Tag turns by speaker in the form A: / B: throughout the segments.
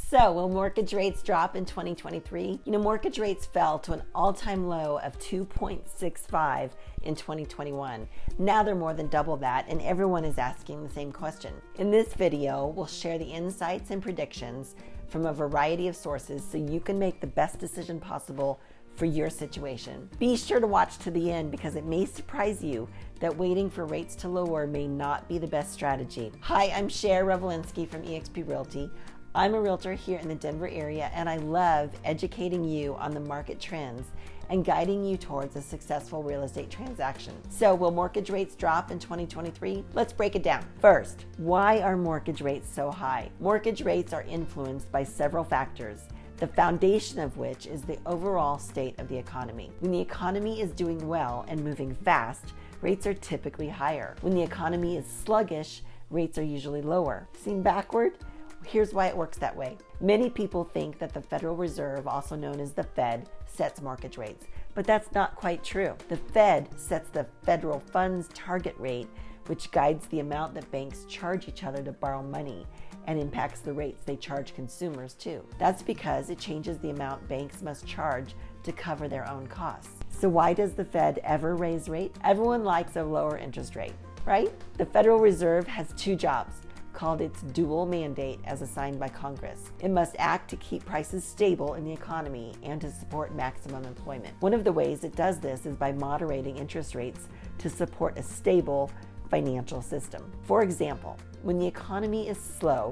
A: So will mortgage rates drop in 2023? Mortgage rates fell to an all-time low of 2.65 in 2021. Now they're more than double that, and everyone is asking the same question. In this video, we'll share the insights and predictions from a variety of sources so you can make the best decision possible for your situation. Be sure to watch to the end because it may surprise you that waiting for rates to lower may not be the best strategy. Hi, I'm Cher Revelinsky from eXp Realty. I'm a realtor here in the Denver area, and I love educating you on the market trends and guiding you towards a successful real estate transaction. So will mortgage rates drop in 2023? Let's break it down. First, why are mortgage rates so high? Mortgage rates are influenced by several factors, the foundation of which is the overall state of the economy. When the economy is doing well and moving fast, rates are typically higher. When the economy is sluggish, rates are usually lower. Seen backward? Here's why it works that way. Many people think that the Federal Reserve, also known as the Fed, sets mortgage rates, but that's not quite true. The Fed sets the federal funds target rate, which guides the amount that banks charge each other to borrow money and impacts the rates they charge consumers too. That's because it changes the amount banks must charge to cover their own costs. So why does the Fed ever raise rates? Everyone likes a lower interest rate, right? The Federal Reserve has two jobs, called its dual mandate as assigned by Congress. It must act to keep prices stable in the economy and to support maximum employment. One of the ways it does this is by moderating interest rates to support a stable financial system. For example, when the economy is slow,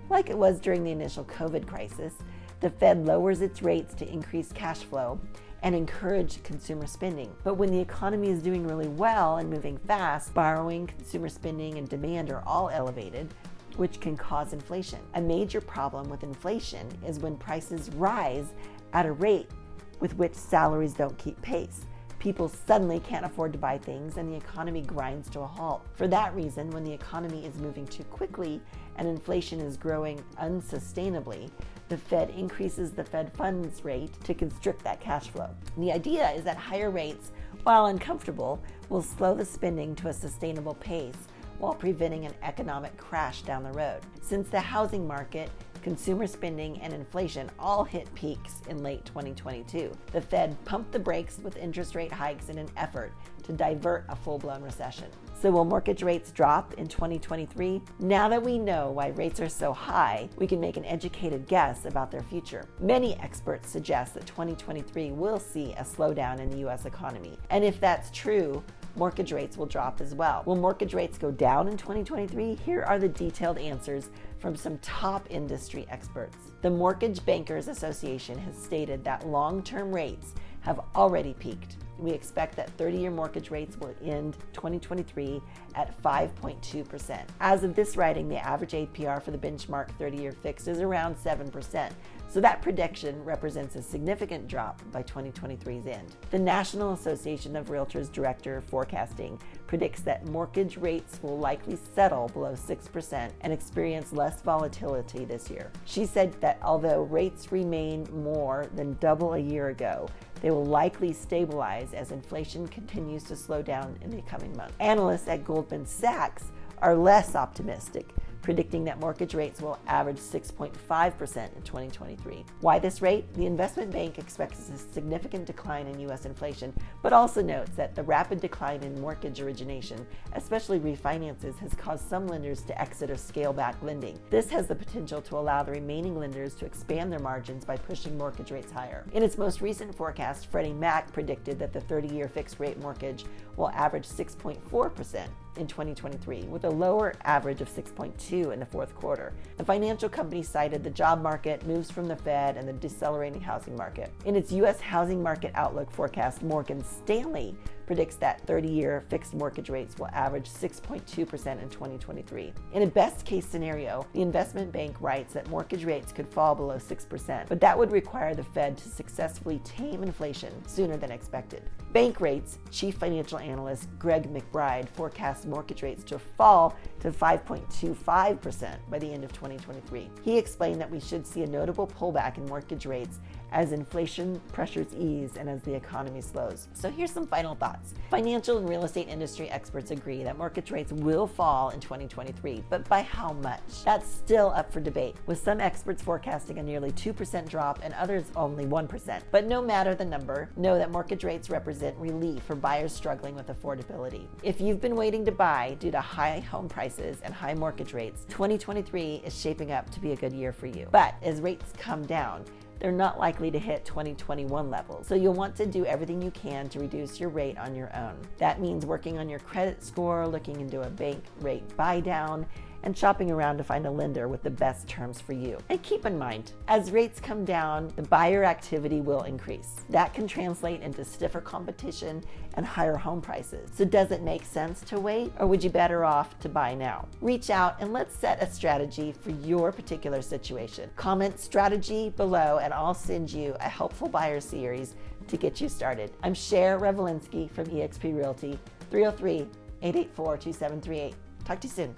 A: like it was during the initial COVID crisis, the Fed lowers its rates to increase cash flow and encourage consumer spending. But when the economy is doing really well and moving fast, borrowing, consumer spending, and demand are all elevated, which can cause inflation. A major problem with inflation is when prices rise at a rate with which salaries don't keep pace. People suddenly can't afford to buy things and the economy grinds to a halt. For that reason, when the economy is moving too quickly and inflation is growing unsustainably, the Fed increases the Fed funds rate to constrict that cash flow. The idea is that higher rates, while uncomfortable, will slow the spending to a sustainable pace while preventing an economic crash down the road. Since the housing market, consumer spending, and inflation all hit peaks in late 2022, the Fed pumped the brakes with interest rate hikes in an effort to divert a full-blown recession. So will mortgage rates drop in 2023? Now that we know why rates are so high, we can make an educated guess about their future. Many experts suggest that 2023 will see a slowdown in the U.S. economy. And if that's true, mortgage rates will drop as well. Will mortgage rates go down in 2023? Here are the detailed answers from some top industry experts. The Mortgage Bankers Association has stated that long-term rates have already peaked. We expect that 30-year mortgage rates will end 2023 at 5.2%. As of this writing, the average APR for the benchmark 30-year fixed is around 7%. So that prediction represents a significant drop by 2023's end. The National Association of Realtors Director of Forecasting predicts that mortgage rates will likely settle below 6% and experience less volatility this year. She said that although rates remain more than double a year ago, they will likely stabilize as inflation continues to slow down in the coming months. Analysts at Goldman Sachs are less optimistic, predicting that mortgage rates will average 6.5% in 2023. Why this rate? The investment bank expects a significant decline in U.S. inflation, but also notes that the rapid decline in mortgage origination, especially refinances, has caused some lenders to exit or scale back lending. This has the potential to allow the remaining lenders to expand their margins by pushing mortgage rates higher. In its most recent forecast, Freddie Mac predicted that the 30-year fixed rate mortgage will average 6.4% in 2023, with a lower average of 6.2% in the fourth quarter. The financial company cited the job market, moves from the Fed, and the decelerating housing market. In its U.S. housing market outlook forecast, Morgan Stanley predicts that 30-year fixed mortgage rates will average 6.2% in 2023. In a best-case scenario, the investment bank writes that mortgage rates could fall below 6%, but that would require the Fed to successfully tame inflation sooner than expected. Bankrate's chief financial analyst Greg McBride forecasts mortgage rates to fall to 5.25% by the end of 2023. He explained that we should see a notable pullback in mortgage rates as inflation pressures ease and as the economy slows. So here's some final thoughts. Financial and real estate industry experts agree that mortgage rates will fall in 2023, but by how much? That's still up for debate, with some experts forecasting a nearly 2% drop and others only 1%. But no matter the number, know that mortgage rates represent relief for buyers struggling with affordability. If you've been waiting to buy due to high home prices and high mortgage rates, 2023 is shaping up to be a good year for you. But as rates come down, they're not likely to hit 2021 levels. So you'll want to do everything you can to reduce your rate on your own. That means working on your credit score, looking into a bank rate buy down, and shopping around to find a lender with the best terms for you. And keep in mind, as rates come down, the buyer activity will increase. That can translate into stiffer competition and higher home prices. So does it make sense to wait, or would you better off to buy now? Reach out and let's set a strategy for your particular situation. Comment strategy below and I'll send you a helpful buyer series to get you started. I'm Cher Revelinsky from eXp Realty, 303-884-2738. Talk to you soon.